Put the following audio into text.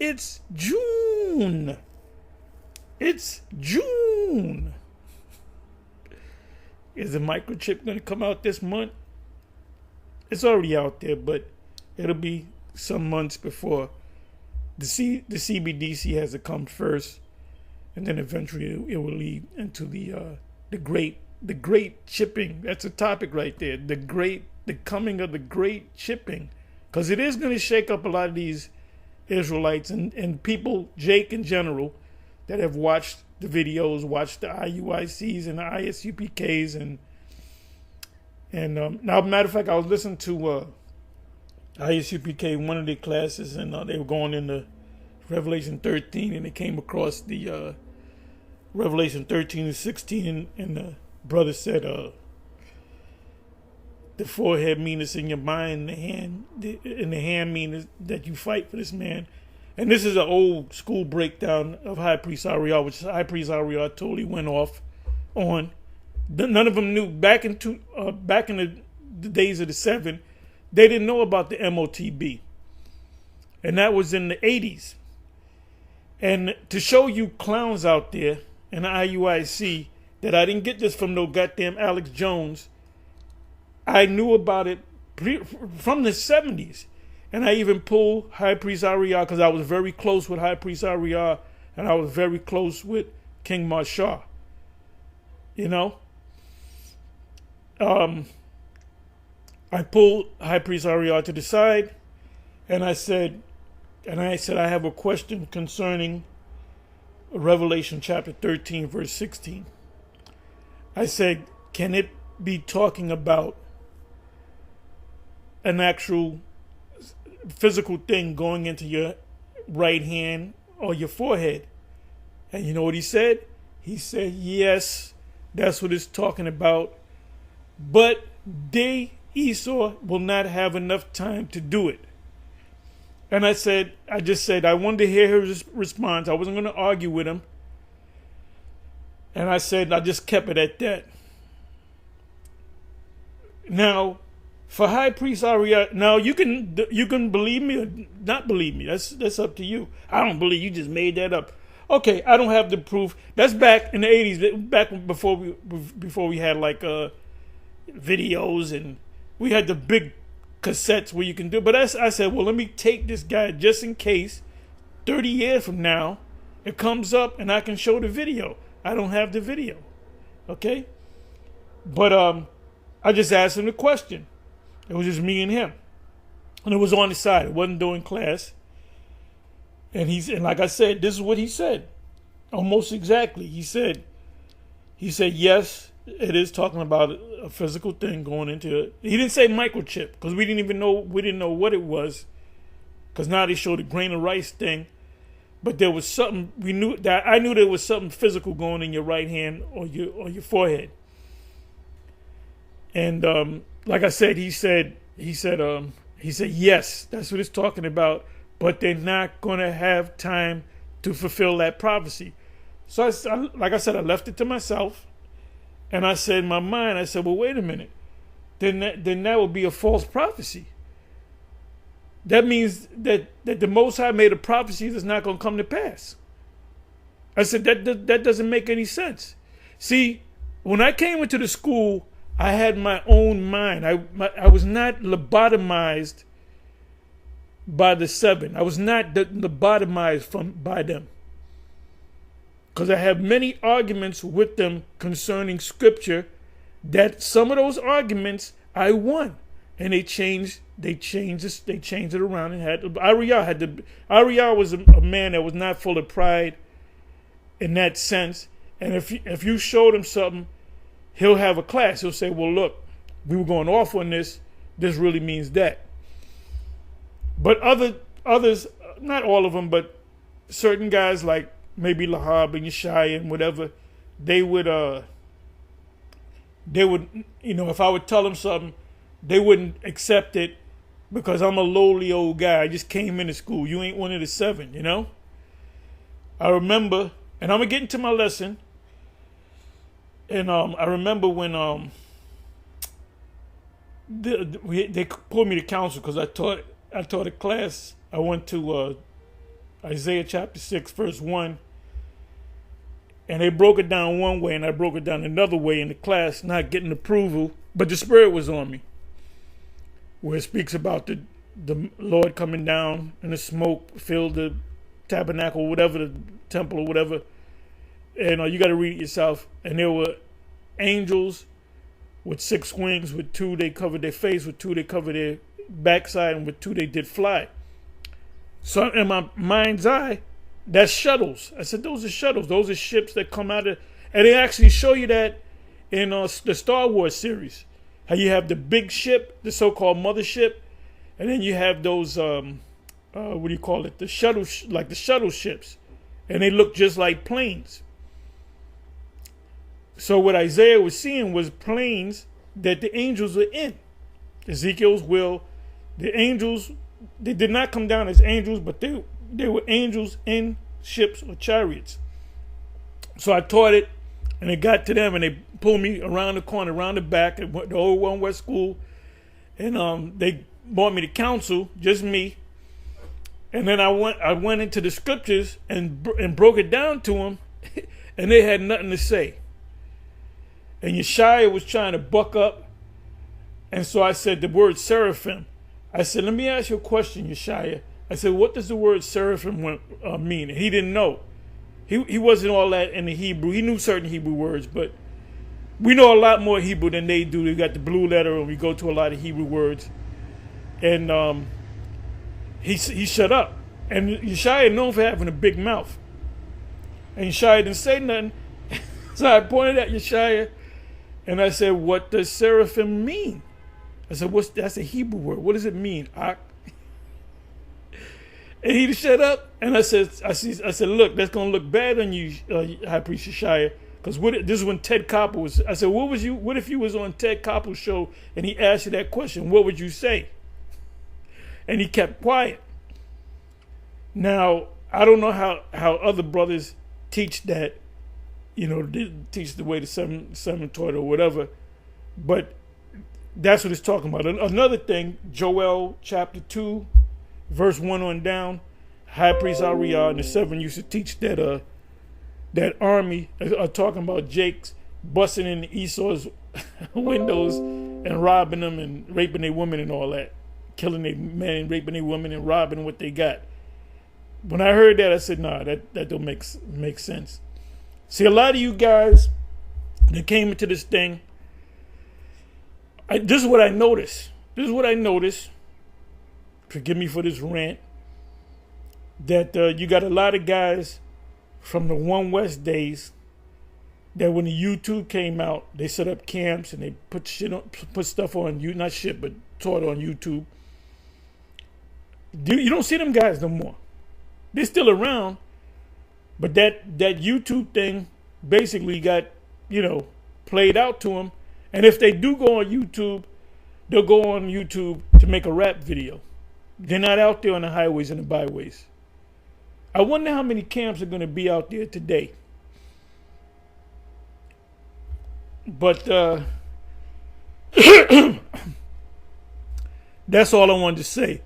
It's June. It's June. Is the microchip going to come out this month? It's already out there, but it'll be some months before the CBDC has to come first, and then eventually it will lead into the great chipping. That's a topic right there. The coming of the great chipping, because it is going to shake up a lot of these Israelites and people, Jake in general, that have watched the videos, watched the IUICs and the ISUPKs, and now, matter of fact, I was listening to ISUPK in one of their classes, and they were going into Revelation 13, and they came across the Revelation 13 and 16, and the brother said, the forehead means in your mind, and the hand means that you fight for this man. And this is an old school breakdown of High Priest Ariel, which High Priest Ariel totally went off on. None of them knew back in the days of the 7. They didn't know about the MOTB, and that was in the 80s. And to show you clowns out there in the IUIC that I didn't get this from no goddamn Alex Jones, I knew about it from the 70s. And I even pulled High Priest Ariel because I was very close with High Priest Ariel, and I was very close with King Marshall. You know? I pulled High Priest Ariel to the side, and I said, I have a question concerning Revelation chapter 13, verse 16. I said, can it be talking about an actual physical thing going into your right hand or your forehead? And you know what he said? He said, yes, that's what it's talking about. But Esau will not have enough time to do it. And I just said, I wanted to hear his response. I wasn't going to argue with him. And I said, I just kept it at that. Now, for High Priest Ariel, now you can believe me or not believe me. That's up to you. I don't believe you just made that up. Okay, I don't have the proof. That's back in the 80s, back before we had like videos, and we had the big cassettes where you can do. But I said, well, let me take this guy just in case 30 years from now it comes up and I can show the video. I don't have the video. Okay? But I just asked him the question. It was just me and him. And it was on the side. It wasn't during class. And like I said, this is what he said. Almost exactly. He said, yes, it is talking about a physical thing going into it. He didn't say microchip because we didn't know what it was. Because now they showed a grain of rice thing. But there was something I knew there was something physical going in your right hand or your forehead. And like I said, he said yes, that's what it's talking about. But they're not going to have time to fulfill that prophecy. So like I said, I left it to myself. And I said in my mind, well, wait a minute. Then that would be a false prophecy. That means that the Most High made a prophecy that's not going to come to pass. I said, that doesn't make any sense. See, when I came into the school, I had my own mind. I was not lobotomized by the 7. I was not lobotomized by them. Because I have many arguments with them concerning scripture that some of those arguments I won. And they changed it around and Ariel was a man that was not full of pride in that sense. And if you showed him something, he'll have a class. He'll say, well, look, we were going off on this. This really means that. But others, not all of them, but certain guys like maybe Lahab and Yeshai and whatever, they would, if I would tell them something, they wouldn't accept it because I'm a lowly old guy. I just came into school. You ain't one of the 7, you know? I remember, and I'm going to get into my lesson, and I remember when they pulled me to council because I taught a class. I went to Isaiah chapter 6, verse 1. And they broke it down one way, and I broke it down another way in the class, not getting approval. But the Spirit was on me, where it speaks about the Lord coming down and the smoke filled the tabernacle, whatever, the temple or whatever. And you got to read it yourself. And there were angels with 6 wings. With 2 they covered their face, with 2 they covered their backside, and with 2 they did fly. So in my mind's eye, that's shuttles. I said, those are shuttles. Those are ships that come out of... And they actually show you that in the Star Wars series. How you have the big ship, the so-called mothership, and then you have those, what do you call it? The shuttle, like the shuttle ships. And they look just like planes. So what Isaiah was seeing was planes that the angels were in. Ezekiel's will. The angels, they did not come down as angels, but they were angels in ships or chariots. So I taught it, and it got to them, and they pulled me around the corner, around the back at the old One West School, and they brought me to council, just me. And then I went into the scriptures and broke it down to them, and they had nothing to say. And Yeshaya was trying to buck up, and so I said the word seraphim. I said, let me ask you a question, Yeshaya. I said, what does the word seraphim mean? And he didn't know. He wasn't all that in the Hebrew. He knew certain Hebrew words, but we know a lot more Hebrew than they do. They got the blue letter, and we go to a lot of Hebrew words. And he shut up. And Yeshaya known for having a big mouth. And Yeshaya didn't say nothing. So I pointed at Yeshaya, and I said, what does seraphim mean? I said, that's a Hebrew word. What does it mean? And he shut up, and I said, look, that's gonna look bad on you, High Priest Yeshaya, because this is when Ted Koppel was. I said, what if you was on Ted Koppel's show and he asked you that question? What would you say? And he kept quiet. Now I don't know how other brothers teach that, they teach the way the seven taught or whatever, but that's what it's talking about. Another thing, Joel chapter 2. Verse 1 on down, High Priest Ariah and the 7 used to teach that that army are talking about Jake's busting in Esau's windows and robbing them and raping their women and all that, killing their men, raping their women and robbing what they got. When I heard that, I said, nah, that don't make sense. See, a lot of you guys that came into this thing, this is what I noticed. Forgive me for this rant, that you got a lot of guys from the One West days that when the YouTube came out, they set up camps and they put stuff on you, not shit, but taught on YouTube. You don't see them guys no more. They're still around, but that YouTube thing basically got, played out to them. And if they do go on YouTube, they'll go on YouTube to make a rap video. They're not out there on the highways and the byways. I wonder how many camps are going to be out there today. But that's all I wanted to say.